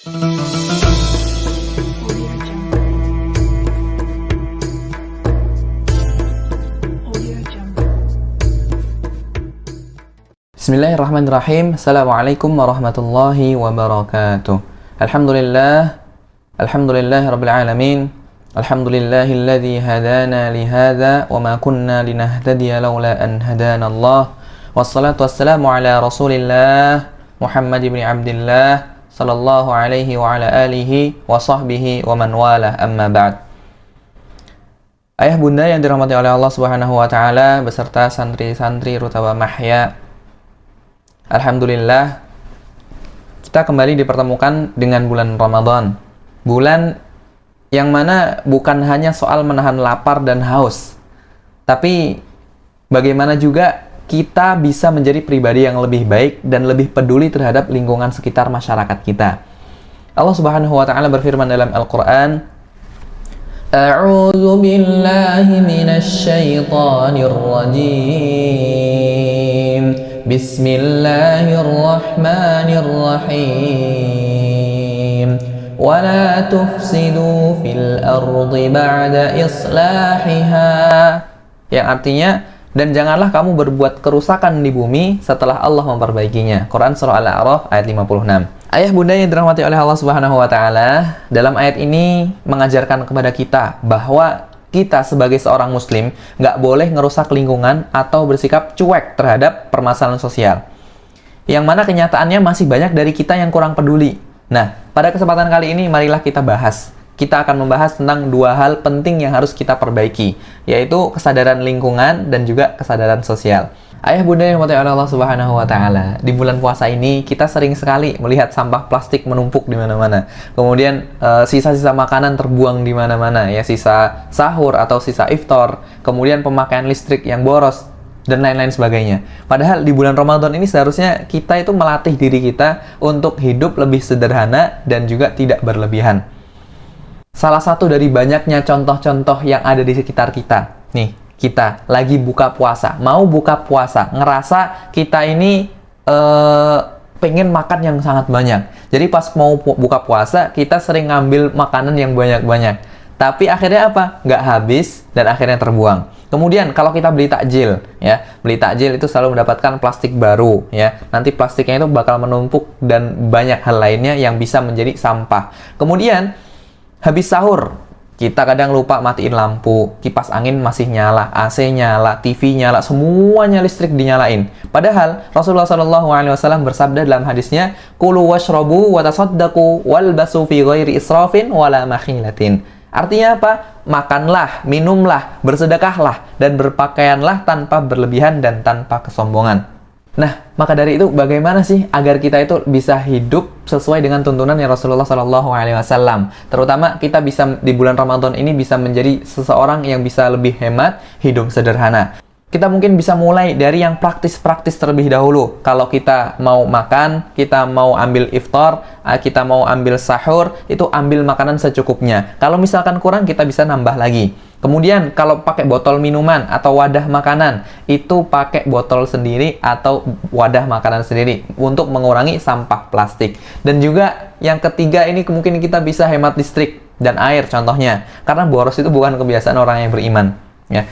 Bismillahirrahmanirrahim. Assalamualaikum warahmatullahi wabarakatuh. Alhamdulillahi rabbil alamin. Alhamdulillahilladzi hadana lihadza wa ma kunna linahtadiya laula an hadana Allah. Wassalatu wassalamu ala Rasulillah Muhammad ibn Abdillah sallallahu alaihi wa ala alihi wa sahbihi wa man walah, amma ba'd. Ayah bunda yang dirahmati oleh Allah Subhanahu wa taala beserta santri-santri Rutawa Mahya, alhamdulillah kita kembali dipertemukan dengan bulan Ramadan. Bulan yang mana bukan hanya soal menahan lapar dan haus, tapi bagaimana juga kita bisa menjadi pribadi yang lebih baik dan lebih peduli terhadap lingkungan sekitar masyarakat kita. Allah Subhanahu wa taala berfirman dalam Al-Qur'an, A'udzu billahi minasy syaithanir rajim. Bismillahirrahmanirrahim. Wa la tufsidu fil ardi ba'da islahiha. Yang artinya, dan janganlah kamu berbuat kerusakan di bumi setelah Allah memperbaikinya. Quran Surah Al-A'raf ayat 56. Ayah bunda yang dirahmati oleh Allah Subhanahu wa taala, dalam ayat ini mengajarkan kepada kita bahwa kita sebagai seorang muslim nggak boleh ngerusak lingkungan atau bersikap cuek terhadap permasalahan sosial. Yang mana kenyataannya masih banyak dari kita yang kurang peduli. Nah, pada kesempatan kali ini marilah kita bahas. Kita akan membahas tentang dua hal penting yang harus kita perbaiki, yaitu kesadaran lingkungan dan juga kesadaran sosial. Ayah bunda yang dirahmati oleh Allah Subhanahu wa taala, di bulan puasa ini kita sering sekali melihat sampah plastik menumpuk di mana-mana. Kemudian sisa-sisa makanan terbuang di mana-mana, ya, sisa sahur atau sisa iftar, kemudian pemakaian listrik yang boros dan lain-lain sebagainya. Padahal di bulan Ramadan ini seharusnya kita itu melatih diri kita untuk hidup lebih sederhana dan juga tidak berlebihan. Salah satu dari banyaknya contoh-contoh yang ada di sekitar kita. Nih, kita lagi buka puasa, mau buka puasa, ngerasa kita ini pengen makan yang sangat banyak. Jadi pas mau buka puasa, kita sering ngambil makanan yang banyak-banyak. Tapi akhirnya apa? Nggak habis dan akhirnya terbuang. Kemudian kalau kita beli takjil, ya, beli takjil itu selalu mendapatkan plastik baru, ya. Nanti plastiknya itu bakal menumpuk dan banyak hal lainnya yang bisa menjadi sampah. Kemudian habis sahur, kita kadang lupa matiin lampu, kipas angin masih nyala, AC nyala, TV nyala, semuanya listrik dinyalain. Padahal Rasulullah SAW bersabda dalam hadisnya, "Kulu washrabu wa tasaddaqu walbasu fi ghairi israfin wala makhilatin." Artinya apa? Makanlah, minumlah, bersedekahlah, dan berpakaianlah tanpa berlebihan dan tanpa kesombongan. Nah, maka dari itu bagaimana sih agar kita itu bisa hidup sesuai dengan tuntunan yang Rasulullah SAW? Terutama kita bisa di bulan Ramadan ini bisa menjadi seseorang yang bisa lebih hemat, hidup sederhana. Kita mungkin bisa mulai dari yang praktis-praktis terlebih dahulu. Kalau kita mau makan, kita mau ambil iftar, kita mau ambil sahur, itu ambil makanan secukupnya. Kalau misalkan kurang, kita bisa nambah lagi. Kemudian kalau pakai botol minuman atau wadah makanan, itu pakai botol sendiri atau wadah makanan sendiri untuk mengurangi sampah plastik. Dan juga yang ketiga ini mungkin kita bisa hemat listrik dan air contohnya. Karena boros itu bukan kebiasaan orang yang beriman, ya.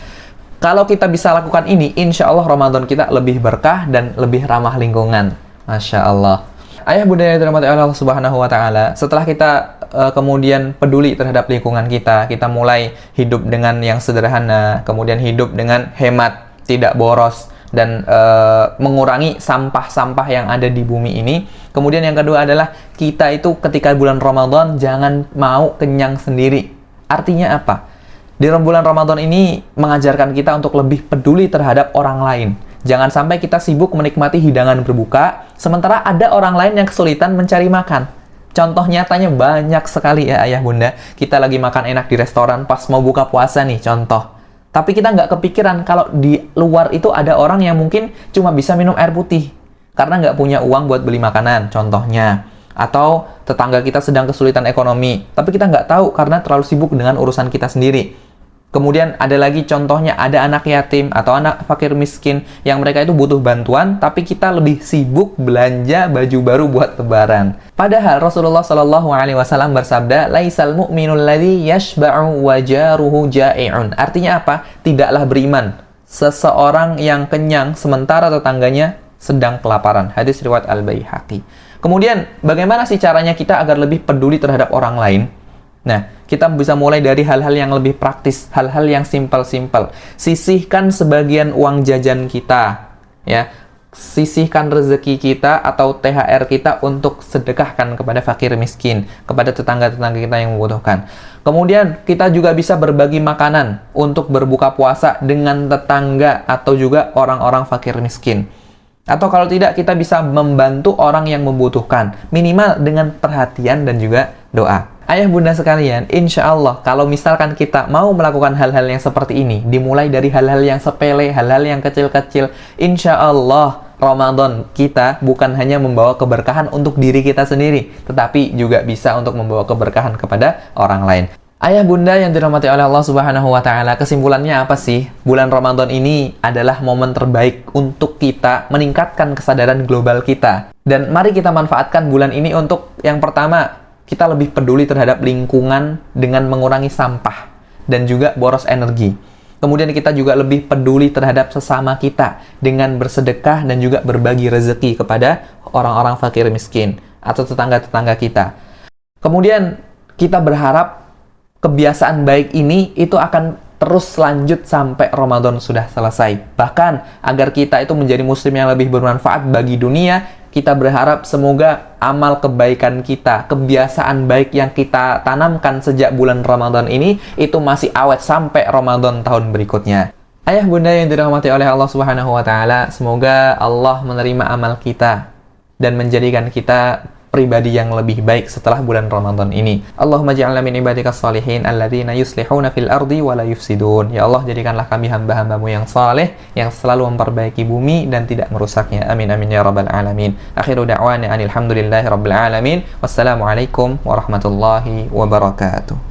Kalau kita bisa lakukan ini, insya Allah Ramadan kita lebih berkah dan lebih ramah lingkungan. Masya Allah. Ayah bunda yang dirahmati Allah Subhanahu wa taala, setelah kita kemudian peduli terhadap lingkungan kita mulai hidup dengan yang sederhana, kemudian hidup dengan hemat, tidak boros, dan mengurangi sampah-sampah yang ada di bumi ini. Kemudian yang kedua adalah kita itu ketika bulan Ramadan jangan mau kenyang sendiri. Artinya apa? Di bulan Ramadan ini mengajarkan kita untuk lebih peduli terhadap orang lain. Jangan sampai kita sibuk menikmati hidangan berbuka, sementara ada orang lain yang kesulitan mencari makan. Contoh nyatanya banyak sekali ya ayah bunda. Kita lagi makan enak di restoran pas mau buka puasa nih, contoh. Tapi kita nggak kepikiran kalau di luar itu ada orang yang mungkin cuma bisa minum air putih karena nggak punya uang buat beli makanan, contohnya. Atau tetangga kita sedang kesulitan ekonomi, tapi kita nggak tahu karena terlalu sibuk dengan urusan kita sendiri. Kemudian ada lagi contohnya, ada anak yatim atau anak fakir miskin yang mereka itu butuh bantuan, tapi kita lebih sibuk belanja baju baru buat lebaran. Padahal Rasulullah Shallallahu Alaihi Wasallam bersabda, "Laisal mu'minul ladzi yashba'u wa jaruhu ja'i'un." Artinya apa? Tidaklah beriman seseorang yang kenyang sementara tetangganya sedang kelaparan. Hadis riwayat Al-Baihaqi. Kemudian, bagaimana sih caranya kita agar lebih peduli terhadap orang lain? Nah, kita bisa mulai dari hal-hal yang lebih praktis, hal-hal yang simpel-simpel. Sisihkan sebagian uang jajan kita, ya. Sisihkan rezeki kita atau THR kita untuk sedekahkan kepada fakir miskin, kepada tetangga-tetangga kita yang membutuhkan. Kemudian, kita juga bisa berbagi makanan untuk berbuka puasa dengan tetangga atau juga orang-orang fakir miskin. Atau kalau tidak, kita bisa membantu orang yang membutuhkan, minimal dengan perhatian dan juga doa. Ayah bunda sekalian, insya Allah kalau misalkan kita mau melakukan hal-hal yang seperti ini, dimulai dari hal-hal yang sepele, hal-hal yang kecil-kecil, insya Allah Ramadan kita bukan hanya membawa keberkahan untuk diri kita sendiri, tetapi juga bisa untuk membawa keberkahan kepada orang lain. Ayah bunda yang dirahmati oleh Allah Subhanahu wa Ta'ala, kesimpulannya apa sih? Bulan Ramadan ini adalah momen terbaik untuk kita meningkatkan kesadaran global kita. Dan mari kita manfaatkan bulan ini untuk yang pertama, kita lebih peduli terhadap lingkungan dengan mengurangi sampah dan juga boros energi. Kemudian kita juga lebih peduli terhadap sesama kita dengan bersedekah dan juga berbagi rezeki kepada orang-orang fakir miskin atau tetangga-tetangga kita. Kemudian kita berharap kebiasaan baik ini itu akan terus lanjut sampai Ramadan sudah selesai. Bahkan agar kita itu menjadi muslim yang lebih bermanfaat bagi dunia, kita berharap semoga amal kebaikan kita, kebiasaan baik yang kita tanamkan sejak bulan Ramadan ini itu masih awet sampai Ramadan tahun berikutnya. Ayah bunda yang dirahmati oleh Allah Subhanahu wa Ta'ala, semoga Allah menerima amal kita dan menjadikan kita pribadi yang lebih baik setelah bulan Ramadan ini. Allahumma ja'alna min ibadikas salihin alladzina yuslihuna fil ardi wa la yufsidun. Ya Allah, jadikanlah kami hamba-hambamu yang saleh, yang selalu memperbaiki bumi dan tidak merusaknya. Amin amin ya rabbal alamin. Akhiru da'wana anil hamdulillahi rabbil alamin. Wassalamualaikum warahmatullahi wabarakatuh.